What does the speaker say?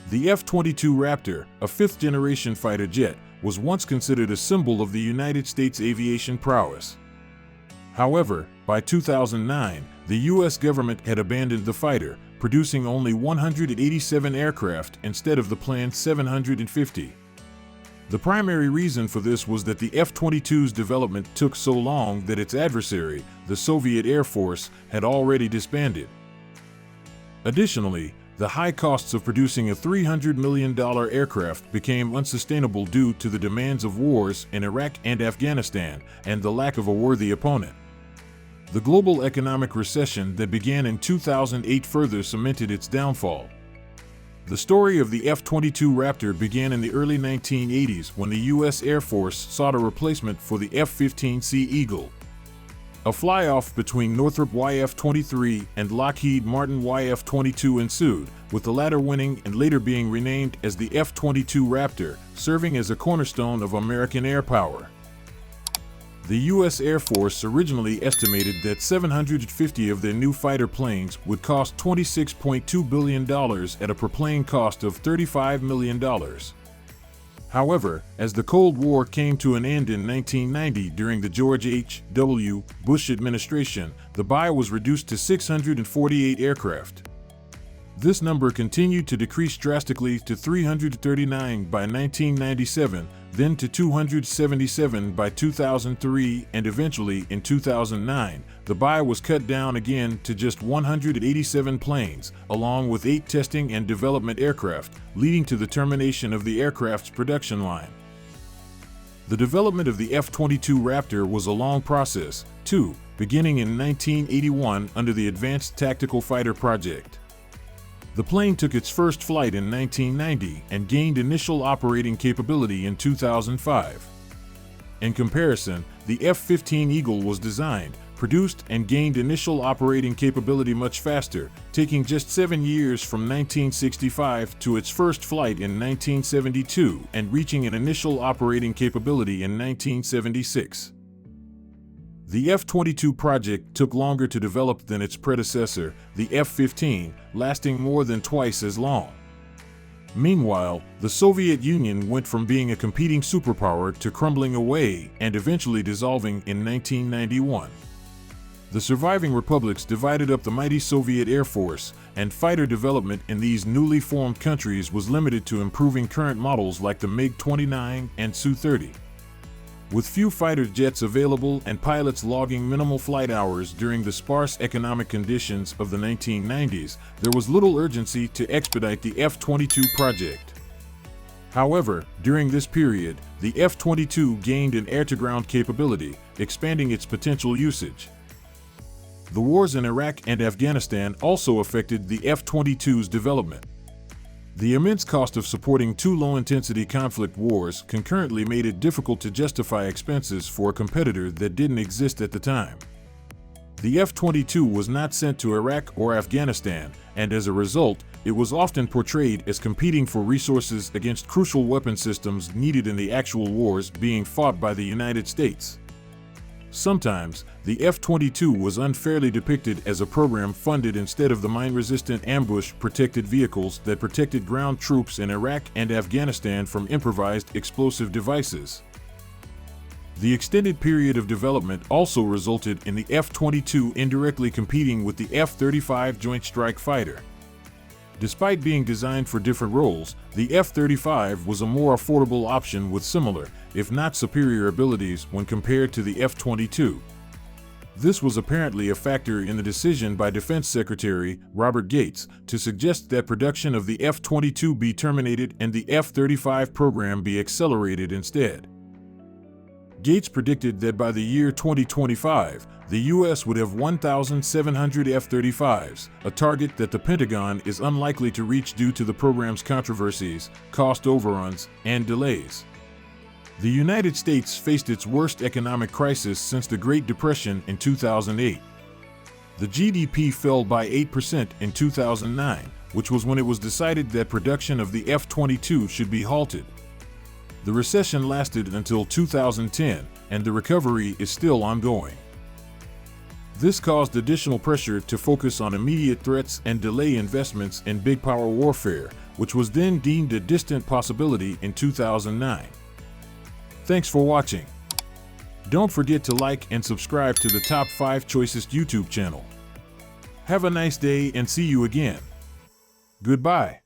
The F-22 Raptor, a fifth-generation fighter jet, was once considered a symbol of the United States aviation prowess. However, by 2009, the U.S. government had abandoned the fighter, producing only 187 aircraft instead of the planned 750. The primary reason for this was that the F-22's development took so long that its adversary, the Soviet Air Force, had already disbanded. Additionally, the high costs of producing a $300 million aircraft became unsustainable due to the demands of wars in Iraq and Afghanistan and the lack of a worthy opponent. The global economic recession that began in 2008 further cemented its downfall. The story of the F-22 Raptor began in the early 1980s when the U.S. Air Force sought a replacement for the F-15C Eagle. A fly-off between Northrop YF-23 and Lockheed Martin YF-22 ensued, with the latter winning and later being renamed as the F-22 Raptor, serving as a cornerstone of American air power. The U.S. Air Force originally estimated that 750 of their new fighter planes would cost $26.2 billion at a per-plane cost of $35 million. However, as the Cold War came to an end in 1990 during the George H.W. Bush administration, the buy was reduced to 648 aircraft. This number continued to decrease drastically to 339 by 1997, then to 277 by 2003, and eventually, in 2009, the buy was cut down again to just 187 planes, along with 8 testing and development aircraft, leading to the termination of the aircraft's production line. The development of the F-22 Raptor was a long process, too, beginning in 1981 under the Advanced Tactical Fighter Project. The plane took its first flight in 1990 and gained initial operating capability in 2005. In comparison, the F-15 Eagle was designed, produced, and gained initial operating capability much faster, taking just 7 years from 1965 to its first flight in 1972 and reaching an initial operating capability in 1976. The F-22 project took longer to develop than its predecessor, the F-15, lasting more than twice as long. Meanwhile, the Soviet Union went from being a competing superpower to crumbling away and eventually dissolving in 1991. The surviving republics divided up the mighty Soviet Air Force, and fighter development in these newly formed countries was limited to improving current models like the MiG-29 and Su-30. With few fighter jets available and pilots logging minimal flight hours during the sparse economic conditions of the 1990s, there was little urgency to expedite the F-22 project. However, during this period, the F-22 gained an air-to-ground capability, expanding its potential usage. The wars in Iraq and Afghanistan also affected the F-22's development. The immense cost of supporting 2 low-intensity conflict wars concurrently made it difficult to justify expenses for a competitor that didn't exist at the time. The F-22 was not sent to Iraq or Afghanistan, and as a result, it was often portrayed as competing for resources against crucial weapon systems needed in the actual wars being fought by the United States. Sometimes, the F-22 was unfairly depicted as a program funded instead of the mine-resistant ambush-protected vehicles that protected ground troops in Iraq and Afghanistan from improvised explosive devices. The extended period of development also resulted in the F-22 indirectly competing with the F-35 Joint Strike Fighter. Despite being designed for different roles, the F-35 was a more affordable option with similar, if not superior abilities when compared to the F-22. This was apparently a factor in the decision by Defense Secretary Robert Gates to suggest that production of the F-22 be terminated and the F-35 program be accelerated instead. Gates predicted that by the year 2025, the U.S. would have 1,700 F-35s, a target that the Pentagon is unlikely to reach due to the program's controversies, cost overruns, and delays. The United States faced its worst economic crisis since the Great Depression in 2008. The GDP fell by 8% in 2009, which was when it was decided that production of the F-22 should be halted. The recession lasted until 2010, and the recovery is still ongoing. This caused additional pressure to focus on immediate threats and delay investments in big power warfare, which was then deemed a distant possibility in 2009. Thanks for watching. Don't forget to like and subscribe to the Top 5 Choicest YouTube channel. Have a nice day and see you again. Goodbye.